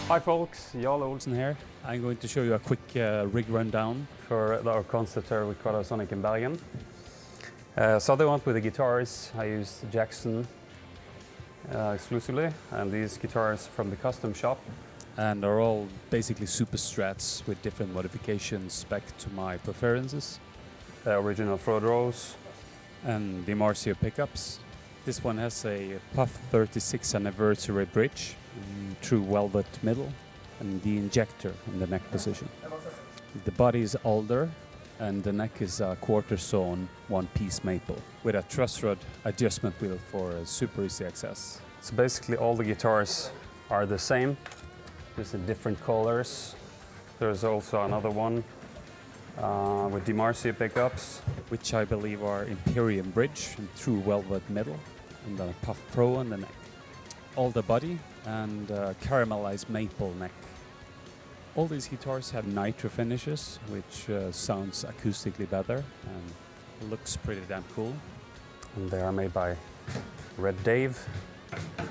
Hi folks, Jarle Olsen here. I'm going to show you a quick rig rundown For our concert here with Quadrasonic in Bergen. So they went with the guitars. I used Jackson exclusively, and these guitars from the custom shop. and are all basically super strats with different modifications back to my preferences. The original Floyd Rose. And the Marcio pickups. This one has a Puff 36 anniversary bridge, true velvet middle, and the injector in the neck position. The body is older, and the neck is a quarter-sawn one-piece maple with a truss rod adjustment wheel for super easy access. So basically all the guitars are the same, just in different colors. There's also another one with the Marcio pickups, which I believe are Imperium bridge and true velvet middle, and then a Puff Pro on the neck. All the body and caramelized maple neck. All these guitars have nitro finishes, which sounds acoustically better and looks pretty damn cool. and they are made by Red Dave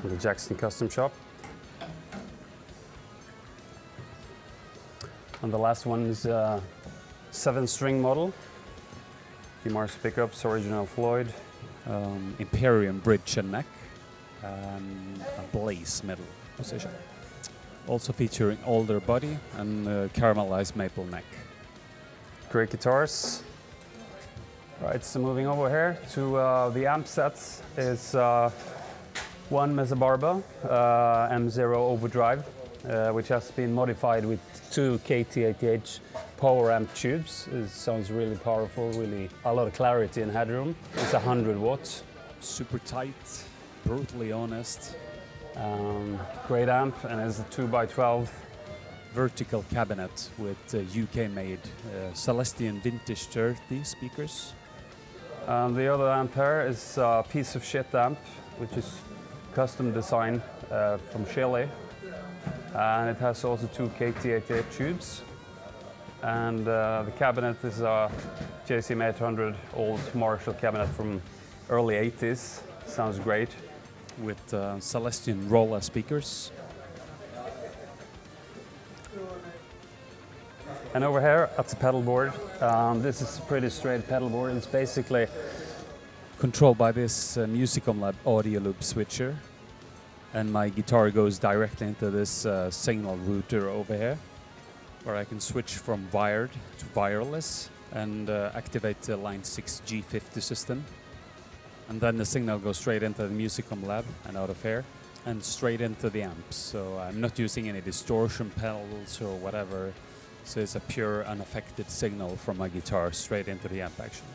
from the Jackson Custom Shop. And the last one is a 7-string model. The Marcio pickups, original Floyd. Imperium bridge and neck, and a Blaze middle position. Also featuring older body and caramelized maple neck. Great guitars. Right, so moving over here to the amp sets is one Mesa Barba M0 Overdrive, which has been modified with 2 KT80H power amp tubes. It sounds really powerful, really a lot of clarity and headroom. It's 100 watts. Super tight, brutally honest. Great amp, and it's a 2x12. Vertical cabinet with UK-made Celestian Vintage 30 speakers. The other amp here is a piece of shit amp, which is custom design from Jarle. And it has also 2 KT88 tubes. And the cabinet is a JCM 800 old Marshall cabinet from early 80s. Sounds great. With Celestian Rolla speakers. And over here at the pedal board, this is a pretty straight pedal board. It's basically Controlled by this Musicom Lab audio loop switcher. And my guitar goes directly into this signal router over here, where I can switch from wired to wireless and activate the Line 6 G50 system. And then the signal goes straight into the Musicom Lab and out of here and straight into the amps. So I'm not using any distortion pedals or whatever. So it's a pure unaffected signal from my guitar straight into the amp action.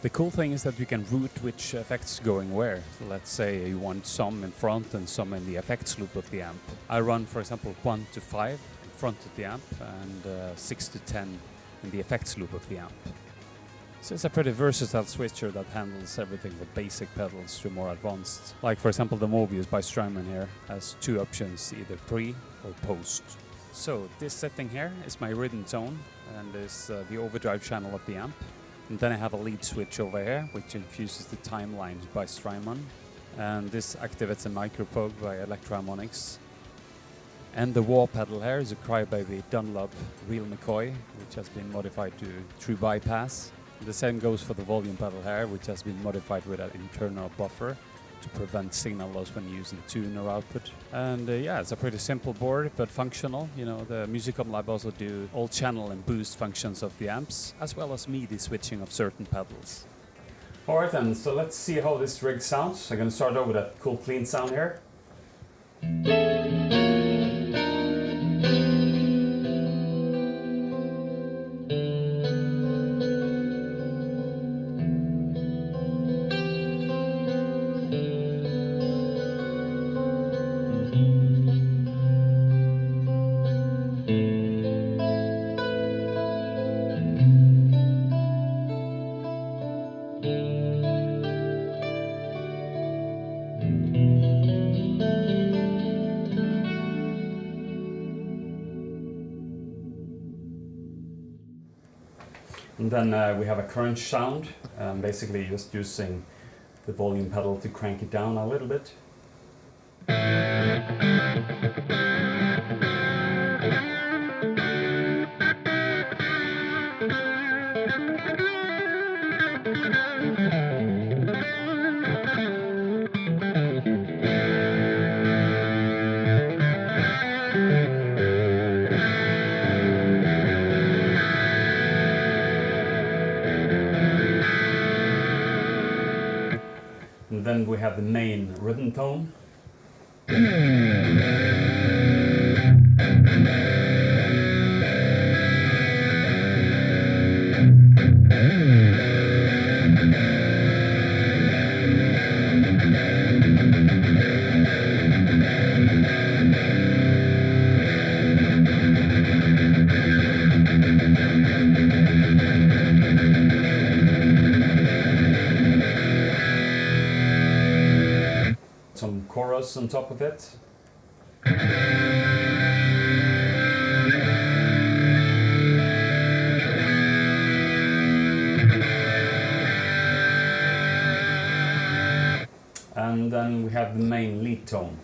The cool thing is that you can route which effects going where. So let's say you want some in front and some in the effects loop of the amp. I run, for example, 1 to 5 in front of the amp and 6 to 10 in the effects loop of the amp. So it's a pretty versatile switcher that handles everything from basic pedals to more advanced. Like for example the Mobius by Strymon here has 2 options, either pre or post. So this setting here is my rhythm tone and is the overdrive channel of the amp. And then I have a lead switch over here which infuses the timelines by Strymon. And this activates a micropogue by Electro-Harmonix. And the wah pedal here is a Crybaby Dunlop Real McCoy, which has been modified to true bypass. The same goes for the volume pedal here, which has been modified with an internal buffer to prevent signal loss when using tuner output. And yeah, it's a pretty simple board, but functional. You know, the Musicom Lab also do all channel and boost functions of the amps, as well as MIDI switching of certain pedals. Alright then, so let's see how this rig sounds. I'm going to start over with that cool clean sound here. And then we have a crunch sound, basically just using the volume pedal to crank it down a little bit. And then we have the main rhythm tone. Some chorus on top of it. And then we have the main lead tone.